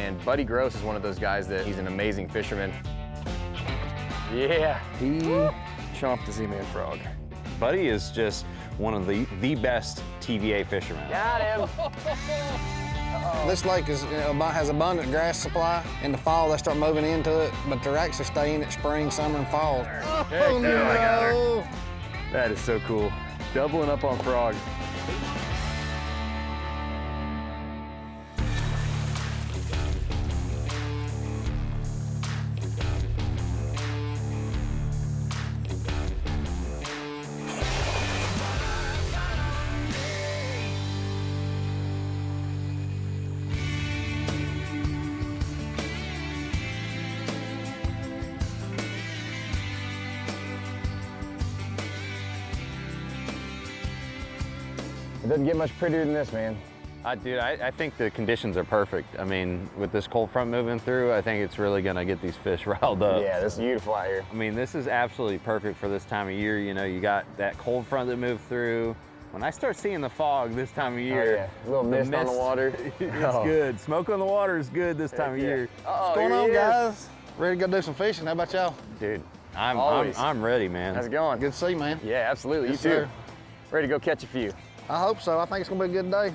And Buddy Gross is one of those guys that he's an amazing fisherman. Yeah, he chomped the Z-Man frog. Buddy is just one of the best TVA fishermen. Got him. This lake has abundant grass supply. In the fall, they start moving into it, but they're actually staying at spring, summer, and fall. Oh, no. I got her. That is so cool. Doubling up on frog. It doesn't get much prettier than this, man. Dude, I think the conditions are perfect. I mean, with this cold front moving through, I think it's really gonna get these fish riled up. Yeah, this is beautiful out here. I mean, this is absolutely perfect for this time of year. You know, you got that cold front that moved through. When I start seeing the fog this time of year, a little mist on the water. It's good. Smoke on the water is good this time of year. What's going on, guys? Ready to go do some fishing? How about y'all? Dude, I'm ready, man. How's it going? Good to see you, man. Yeah, absolutely. Yes, you too. sir. Ready to go catch a few. I hope so. I think it's gonna be a good day.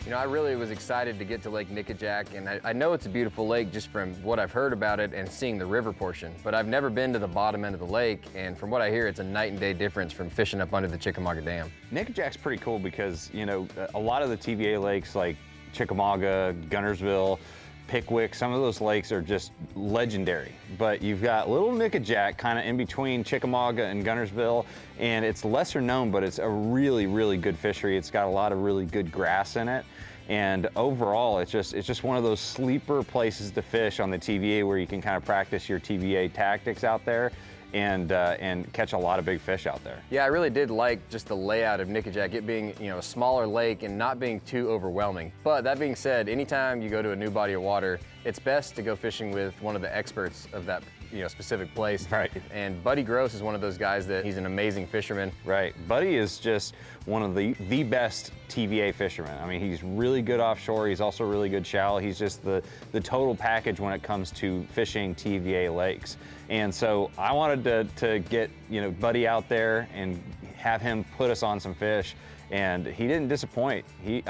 You know, I really was excited to get to Lake NICKAJACK, and I know it's a beautiful lake just from what I've heard about it and seeing the river portion, but I've never been to the bottom end of the lake, and from what I hear, it's a night and day difference from fishing up under the Chickamauga Dam. NICKAJACK's pretty cool because, you know, a lot of the TVA lakes like Chickamauga, Guntersville, Pickwick, some of those lakes are just legendary. But you've got little NICKAJACK kind of in between Chickamauga and Guntersville, and it's lesser known, but it's a really, really good fishery. It's got a lot of really good grass in it. And overall, it's just one of those sleeper places to fish on the TVA where you can kind of practice your TVA tactics out there and catch a lot of big fish out there. Yeah, I really did like just the layout of NICKAJACK, it being, you know, a smaller lake and not being too overwhelming. But that being said, anytime you go to a new body of water, it's best to go fishing with one of the experts of that, you know, specific place. Right. And Buddy Gross is one of those guys that he's an amazing fisherman. Right. Buddy is just one of the best TVA fishermen. I mean, he's really good offshore. He's also really good shallow. He's just the total package when it comes to fishing TVA lakes. And so I wanted to get, you know, Buddy out there and have him put us on some fish. And he didn't disappoint. He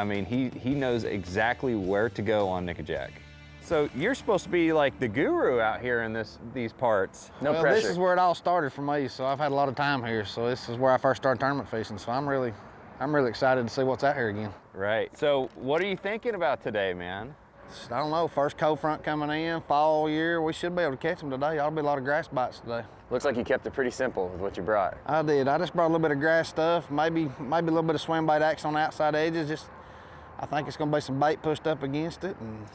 knows exactly where to go on NICKAJACK. So you're supposed to be like the guru out here in these parts. No Well, pressure. this is where it all started for me, so I've had a lot of time here. So this is where I first started tournament fishing. So I'm really excited to see what's out here again. Right. So what are you thinking about today, man? I don't know, first cold front coming in, fall year, we should be able to catch them today. Ought to be a lot of grass bites today. Looks like you kept it pretty simple with what you brought. I did. I just brought a little bit of grass stuff, maybe a little bit of swim bait action on the outside edges. I think it's gonna be some bait pushed up against it, and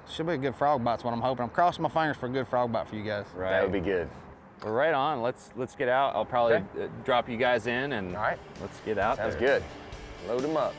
should be a good frog bite's what I'm hoping. I'm crossing my fingers for a good frog bite for you guys. Right. That would be good. Well, right on. Let's get out. I'll probably drop you guys in, and All right. let's get out Sounds there. good. Load them up.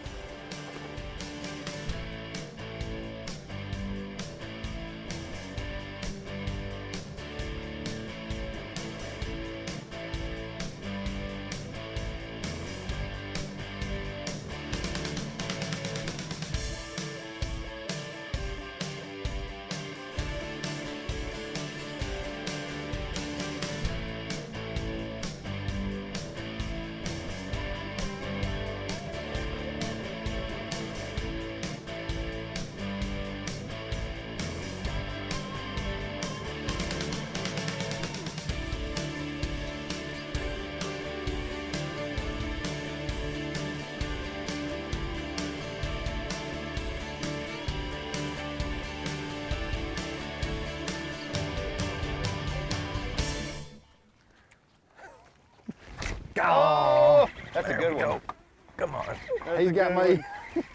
Oh, that's a good one. Come on. He's got me.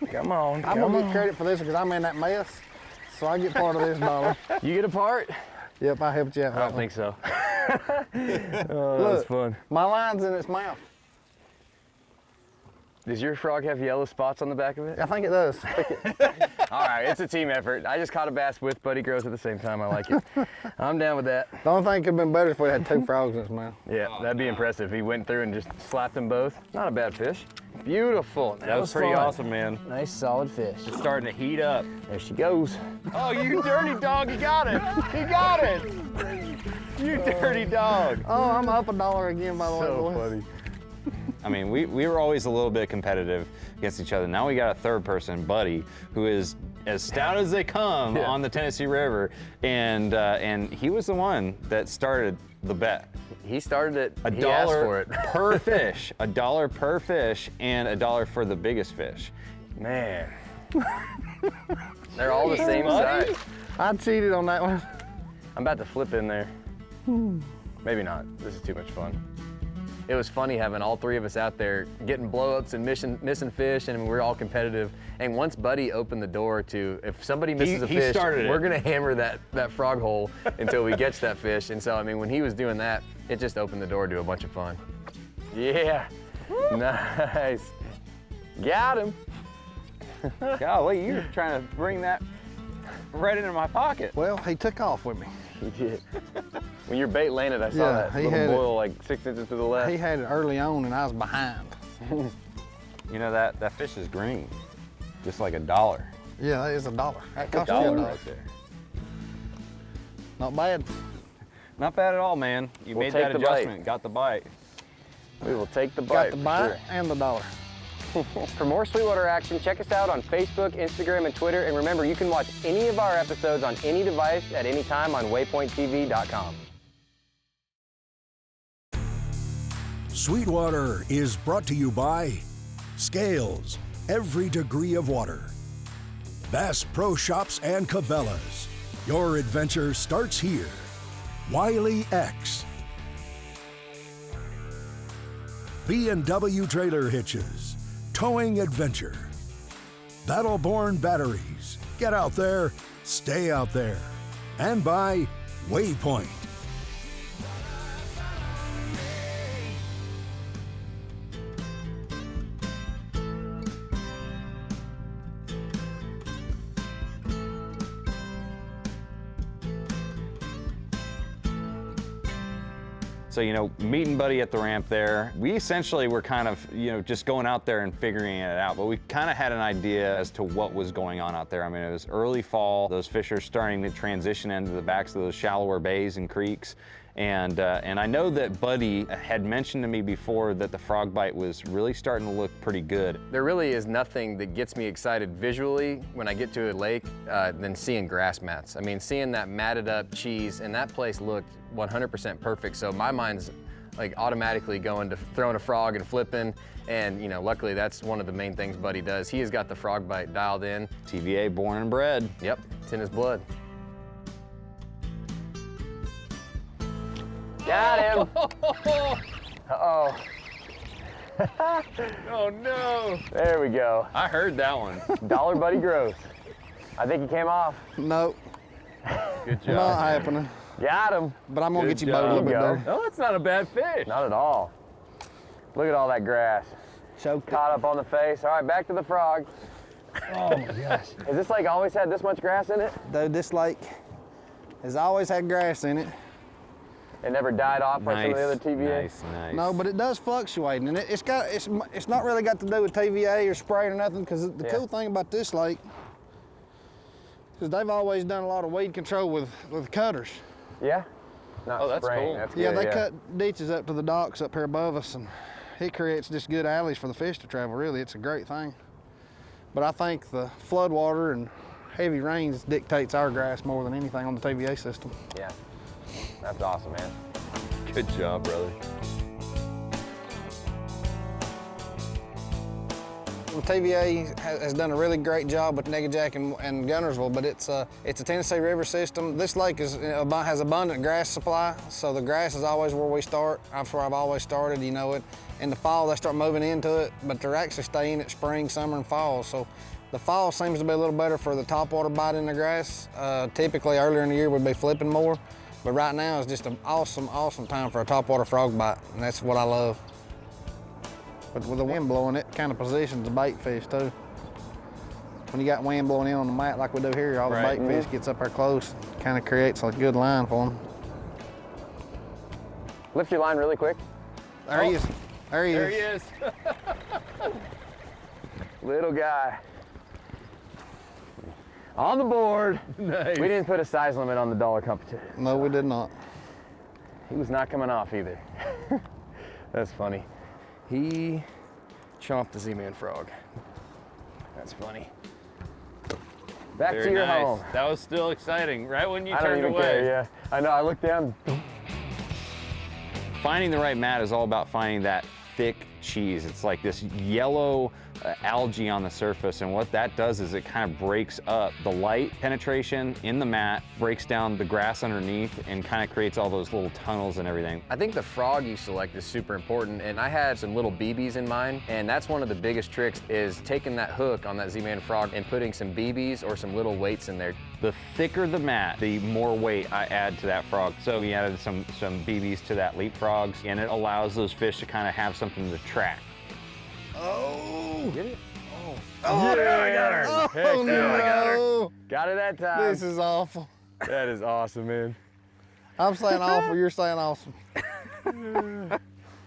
Come on. I'm gonna get credit for this because I'm in that mess, so I get part of this dollar. You get a part? Yep, I helped you out. I don't think so. Oh, that was Look, fun. my line's in its mouth. Does your frog have yellow spots on the back of it? I think it does. All right, it's a team effort. I just caught a bass with Buddy Grows at the same time. I like it. I'm down with that. The only thing could have been better if we had 2 frogs in his mouth. Yeah, that'd be impressive. He went through and just slapped them both. Not a bad fish. Beautiful. That was pretty awesome, man. Nice, solid fish. It's starting to heat up. There she goes. Oh, you dirty dog, you got it. You got it. You dirty dog. Oh, I'm up $1 again, by the way, boys. funny. I mean, we were always a little bit competitive against each other. Now we got a third person, Buddy, who is as stout as they come on the Tennessee River, and he was the one that started the bet. He started it. $1 He asked for it. per fish, $1 per fish, and $1 for the biggest fish. Man. They're all the same size. I cheated on that one. I'm about to flip in there. Maybe not. This is too much fun. It was funny having all 3 of us out there getting blowups and missing fish, and we're all competitive. And once Buddy opened the door to, if somebody misses a fish, we're gonna hammer that frog hole until we catch that fish. And so, I mean, when he was doing that, it just opened the door to a bunch of fun. Yeah, nice. Got him. Golly, you're trying to bring that right into my pocket. Well, he took off with me. He did. When your bait landed, I saw that little boil like 6 inches to the left. He had it early on and I was behind. You know, that fish is green, just like $1. Yeah, that is $1. That cost you $1 $1. right there. Not bad. Not bad at all, man. You We'll made take that the bite. adjustment, got the bite. We will take the bite. Got the for bite sure. and the $1. For more Sweetwater action, check us out on Facebook, Instagram, and Twitter. And remember, you can watch any of our episodes on any device at any time on waypointtv.com. Sweetwater is brought to you by Scales, every degree of water. Bass Pro Shops and Cabela's. Your adventure starts here. Wiley X. B&W Trailer Hitches. Towing Adventure. Battleborn Batteries. Get out there, stay out there. And by Waypoint. So, you know, meeting Buddy at the ramp there, we essentially were kind of, you know, just going out there and figuring it out, but we kind of had an idea as to what was going on out there. I mean, it was early fall. Those fish are starting to transition into the backs of those shallower bays and creeks. And I know that Buddy had mentioned to me before that the frog bite was really starting to look pretty good. There really is nothing that gets me excited visually when I get to a lake than seeing grass mats. I mean, seeing that matted up cheese, and that place looked 100% perfect. So my mind's like automatically going to throwing a frog and flipping. And, you know, luckily that's one of the main things Buddy does. He has got the frog bite dialed in. TVA born and bred. Yep, it's in his blood. Got him. Uh-oh. Oh no. There we go. I heard that one. $1 Buddy Grows. I think he came off. Nope, Good job. not happening. Got him. But I'm gonna Good get you both a little bit job. there. Oh, that's not a bad fish. Not at all. Look at all that grass. Choked it. Caught up on the face. All right, back to the frog. Oh my gosh. Has this lake always had this much grass in it? Dude, this lake has always had grass in it. It never died off like some of the other TVA? Nice. No, but it does fluctuate, and it's not really got to do with TVA or spraying or nothing. Because the cool thing about this lake is they've always done a lot of weed control with cutters. Yeah? Not Oh, that's spraying. cool. That's Yeah, good, they cut ditches up to the docks up here above us, and it creates just good alleys for the fish to travel. Really, it's a great thing. But I think the flood water and heavy rains dictates our grass more than anything on the TVA system. Yeah. That's awesome, man. Good job, brother. Well, TVA has done a really great job with NICKAJACK and Gunnersville, but it's a Tennessee River system. This lake has abundant grass supply, so the grass is always where we start. That's where I've always started. You know, in the fall they start moving into it, but they're actually staying at spring, summer, and fall. So the fall seems to be a little better for the topwater bite in the grass. Typically earlier in the year we'd be flipping more, but right now it's just an awesome, awesome time for a topwater frog bite, and that's what I love. But with the wind blowing, it kind of positions the bait fish too. When you got wind blowing in on the mat like we do here, all the bait fish gets up there close, kind of creates a good line for them. Lift your line really quick. There he is. There he There he is. Little guy. On the board. Nice. We didn't put a size limit on the dollar competition. No, we did not. He was not coming off either. That's funny. He chomped the Z-Man frog. That's funny. Back Very to your nice. home. That was still exciting, right when you I don't turned even away. care, yeah. I know, I looked down. Finding the right mat is all about finding that thick cheese. It's like this yellow algae on the surface, and what that does is it kind of breaks up the light penetration in the mat, breaks down the grass underneath, and kind of creates all those little tunnels and everything. I think the frog you select is super important, and I had some little BBs in mind, and that's one of the biggest tricks is taking that hook on that Z-Man frog and putting some BBs or some little weights in there. The thicker the mat, the more weight I add to that frog. So we added some BBs to that leapfrogs, and it allows those fish to kind of have something to track. Oh! Get it? Oh, Yeah, I got her. Oh, Heck yeah, no. I got her. Got it that time. This is awful. That is awesome, man. I'm saying awful, you're saying awesome.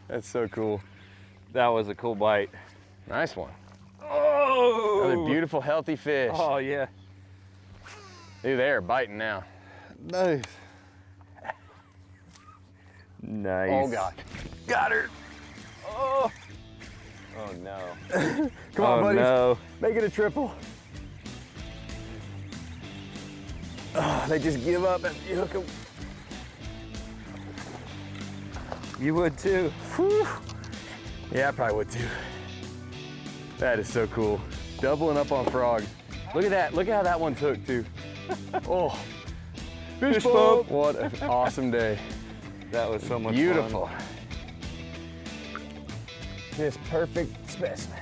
That's so cool. That was a cool bite. Nice one. Oh! Another beautiful, healthy fish. Oh, yeah. Dude, they are biting now. Nice. Nice. Oh, God. Got her. Oh no. Come on, buddies. No. Make it a triple. Oh, they just give up and you hook them. You would too. Whew. Yeah, I probably would too. That is so cool. Doubling up on frogs. Look at that. Look at how that one's hooked too. Oh, fish bump. What an awesome day. That was so much Beautiful. fun. This perfect specimen.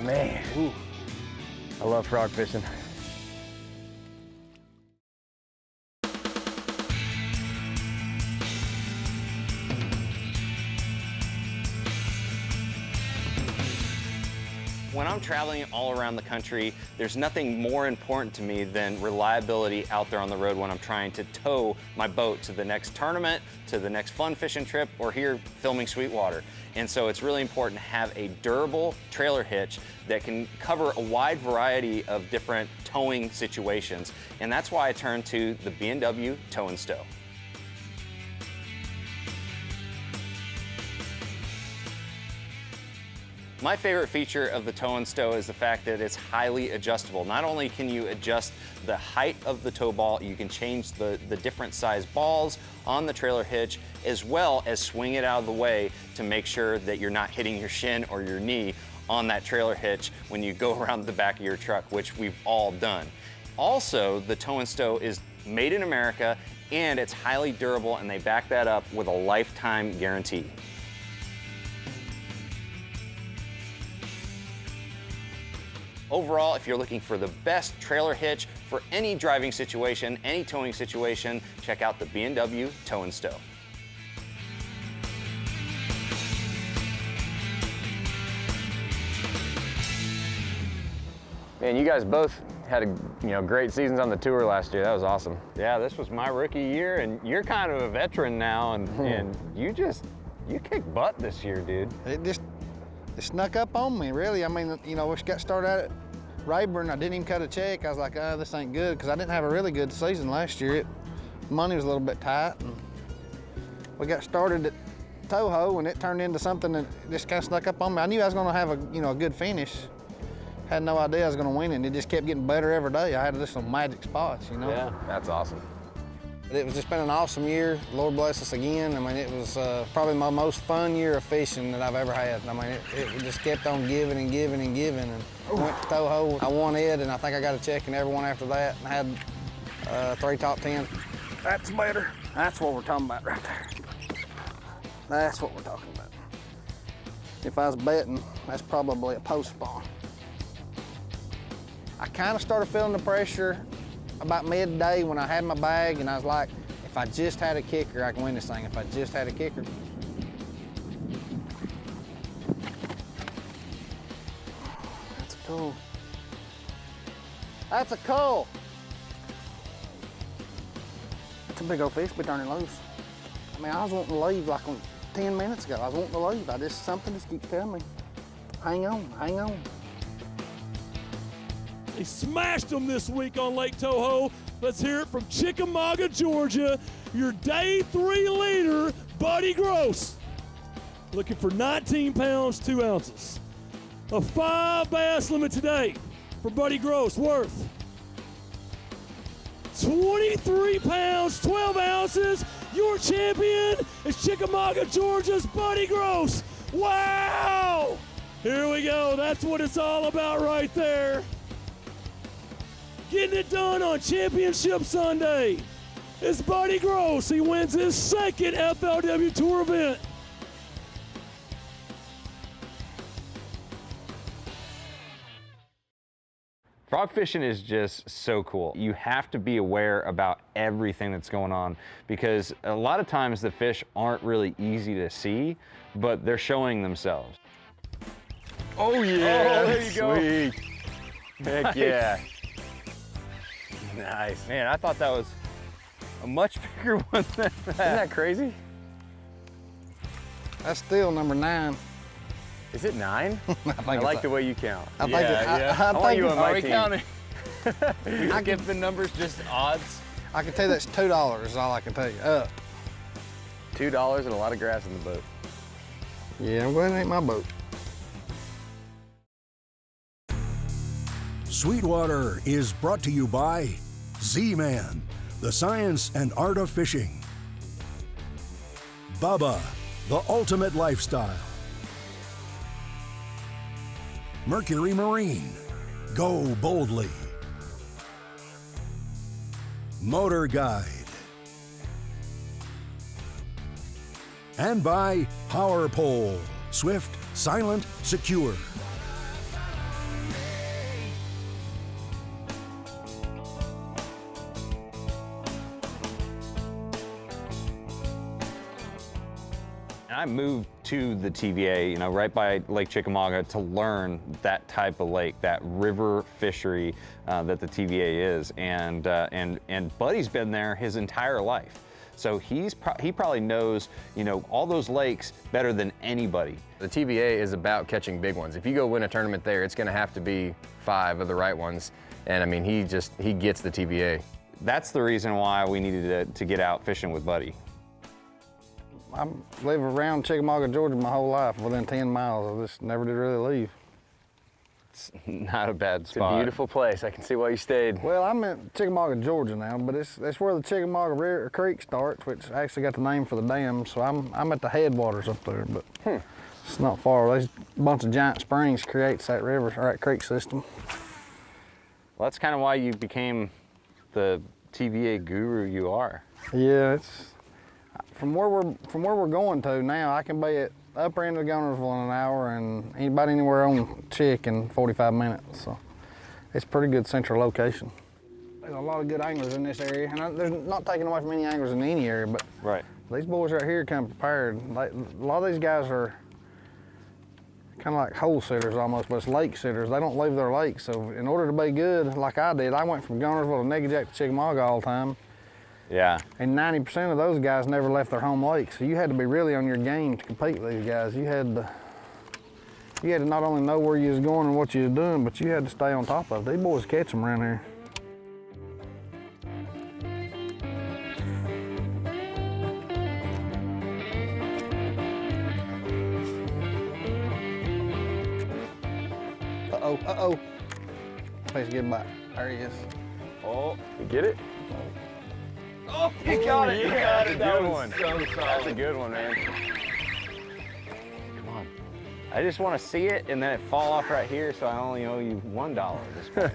Man, I love frog fishing. When I'm traveling all around the country, there's nothing more important to me than reliability out there on the road when I'm trying to tow my boat to the next tournament, to the next fun fishing trip, or here filming Sweetwater. And so it's really important to have a durable trailer hitch that can cover a wide variety of different towing situations. And that's why I turned to the B&W Tow and Stow. My favorite feature of the Tow and Stow is the fact that it's highly adjustable. Not only can you adjust the height of the tow ball, you can change the different size balls on the trailer hitch, as well as swing it out of the way to make sure that you're not hitting your shin or your knee on that trailer hitch when you go around the back of your truck, which we've all done. Also, the Tow and Stow is made in America and it's highly durable, and they back that up with a lifetime guarantee. Overall, if you're looking for the best trailer hitch for any driving situation, any towing situation, check out the B&W Tow and Stow. Man, you guys both had great seasons on the tour last year. That was awesome. Yeah, this was my rookie year, and you're kind of a veteran now, and you kicked butt this year, dude. It snuck up on me, really. I mean, we got started out at Rayburn. I didn't even cut a check. I was like, oh, this ain't good, because I didn't have a really good season last year. Money was a little bit tight. And we got started at Toho, and it turned into something that just kind of snuck up on me. I knew I was going to have a good finish. Had no idea I was going to win, and it just kept getting better every day. I had just some magic spots, Yeah, that's awesome. It was just been an awesome year. Lord bless us again. I mean, it was probably my most fun year of fishing that I've ever had. I mean, it just kept on giving and giving and giving. And I went to Toho. I won it, and I think I got a check in every one after that. And I had 3 top 10. That's better. That's what we're talking about right there. That's what we're talking about. If I was betting, that's probably a post spawn. I kind of started feeling the pressure about midday when I had my bag, and I was like, if I just had a kicker, I can win this thing. If I just had a kicker. Cool. That's a cull. It's a big old fish, but darn it loose. I mean, I was wanting to leave like 10 minutes ago. I was wanting to leave. Something just keeps telling me, hang on, hang on. They smashed them this week on Lake Toho. Let's hear it from Chickamauga, Georgia. Your day 3 leader, Buddy Gross. Looking for 19 pounds, 2 ounces. A 5 bass limit today for Buddy Gross, worth 23 pounds, 12 ounces. Your champion is Chickamauga, Georgia's Buddy Gross. Wow! Here we go. That's what it's all about right there. Getting it done on Championship Sunday. It's Buddy Gross. He wins his 2nd FLW Tour event. Frog fishing is just so cool. You have to be aware about everything that's going on because a lot of times the fish aren't really easy to see, but they're showing themselves. Oh yeah, Oh, there you go. Sweet. Heck Nice. yeah. Nice. Man, I thought that was a much bigger one than that. Isn't that crazy? That's still number 9. Is it 9? I it's like a- the way you count. I think it- I want think you it- on my Are we team. counting? I give the numbers just odds. I can tell you that's $2 is all I can tell you. $2 and a lot of grass in the boat. Yeah, I'm going to eat my boat. Sweetwater is brought to you by Z-Man, the science and art of fishing. Bubba, the ultimate lifestyle. Mercury Marine, go boldly. Motor Guide. And by Power Pole, swift, silent, secure. I moved to the TVA, you know, right by Lake Chickamauga to learn that type of lake, that river fishery that the TVA is, and Buddy's been there his entire life, so he probably knows, you know, all those lakes better than anybody. The TVA is about catching big ones. If you go win a tournament there, it's going to have to be 5 of the right ones, and I mean, he gets the TVA. That's the reason why we needed to get out fishing with Buddy. I live around Chickamauga, Georgia my whole life, within 10 miles. I just never did really leave. It's not a bad It's spot. a beautiful place. I can see why you stayed. Well, I'm in Chickamauga, Georgia now, but it's where the Chickamauga River Creek starts, which actually got the name for the dam. So I'm at the headwaters up there, but it's not far. There's a bunch of giant springs creates that river or that creek system. Well, that's kind of why you became the TVA guru you are. Yeah, it's from where we're going to now. I can be at the upper end of Gunnersville in an hour, and anybody anywhere on Chick in 45 minutes. So it's a pretty good central location. There's a lot of good anglers in this area, and there's not taking away from any anglers in any area, but Right. these boys right here come prepared. A lot of these guys are kind of like hole sitters almost, but it's lake sitters. They don't leave their lake, so in order to be good, like I did, I went from Gunnersville to NICKAJACK to Chickamauga all the time. Yeah. And 90% of those guys never left their home lake, so you had to be really on your game to compete with these guys. You had to not only know where you was going and what you was doing, but you had to stay on top of it. These boys catch them around here. Uh-oh. Please get back. There he is. Oh, you get it? Oh, he got it. He got it. Good one. That's a good one, man. Come on. I just want to see it and then it fall off right here, so I only owe you $1 this point.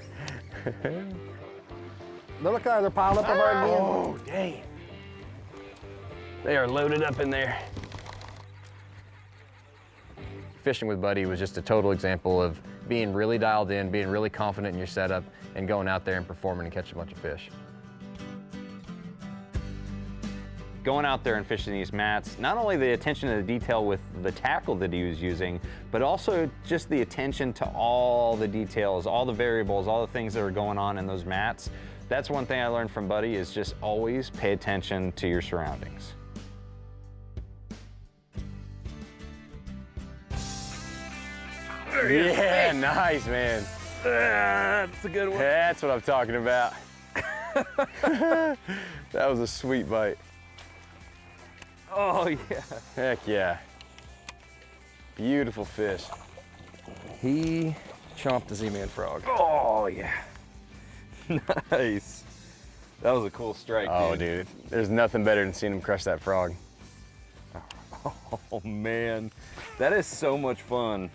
Look there, they're piled up over there again. Oh, dang. They are loaded up in there. Fishing with Buddy was just a total example of being really dialed in, being really confident in your setup, and going out there and performing and catching a bunch of fish. going out there and fishing these mats, not only the attention to the detail with the tackle that he was using, but also just the attention to all the details, all the variables, all the things that are going on in those mats. That's one thing I learned from Buddy, is just always pay attention to your surroundings. Yeah, nice, man. That's a good one. That's what I'm talking about. That was a sweet bite. Oh, yeah. Heck yeah. Beautiful fish. He chomped the Z-Man frog. Oh, yeah. Nice. That was a cool strike, Oh, dude. There's nothing better than seeing him crush that frog. Oh, man. That is so much fun,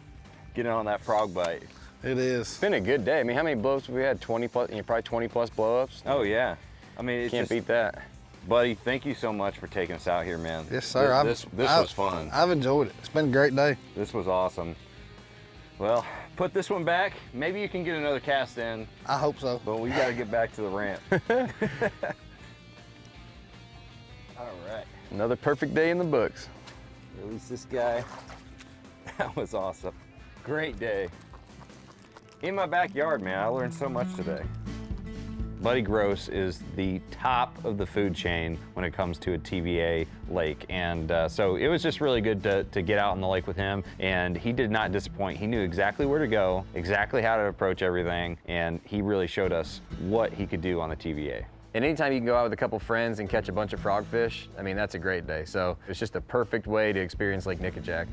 getting on that frog bite. It is. It's been a good day. I mean, how many blow-ups have we had? 20 plus, probably 20 plus blow-ups. Oh, yeah. I mean, it's Can't just, beat that. Buddy, thank you so much for taking us out here, man. Yes, sir. This was fun. I've enjoyed it. It's been a great day. This was awesome. Well, put this one back. Maybe you can get another cast in, I hope so. but we got to get back to the ramp. All right. Another perfect day in the books. Release this guy. That was awesome. Great day. In my backyard, man, I learned so much today. Buddy Gross is the top of the food chain when it comes to a TVA lake. And so it was just really good to get out on the lake with him. And he did not disappoint. He knew exactly where to go, exactly how to approach everything. And he really showed us what he could do on the TVA. And anytime you can go out with a couple friends and catch a bunch of frogfish, I mean, that's a great day. So it's just a perfect way to experience Lake NICKAJACK.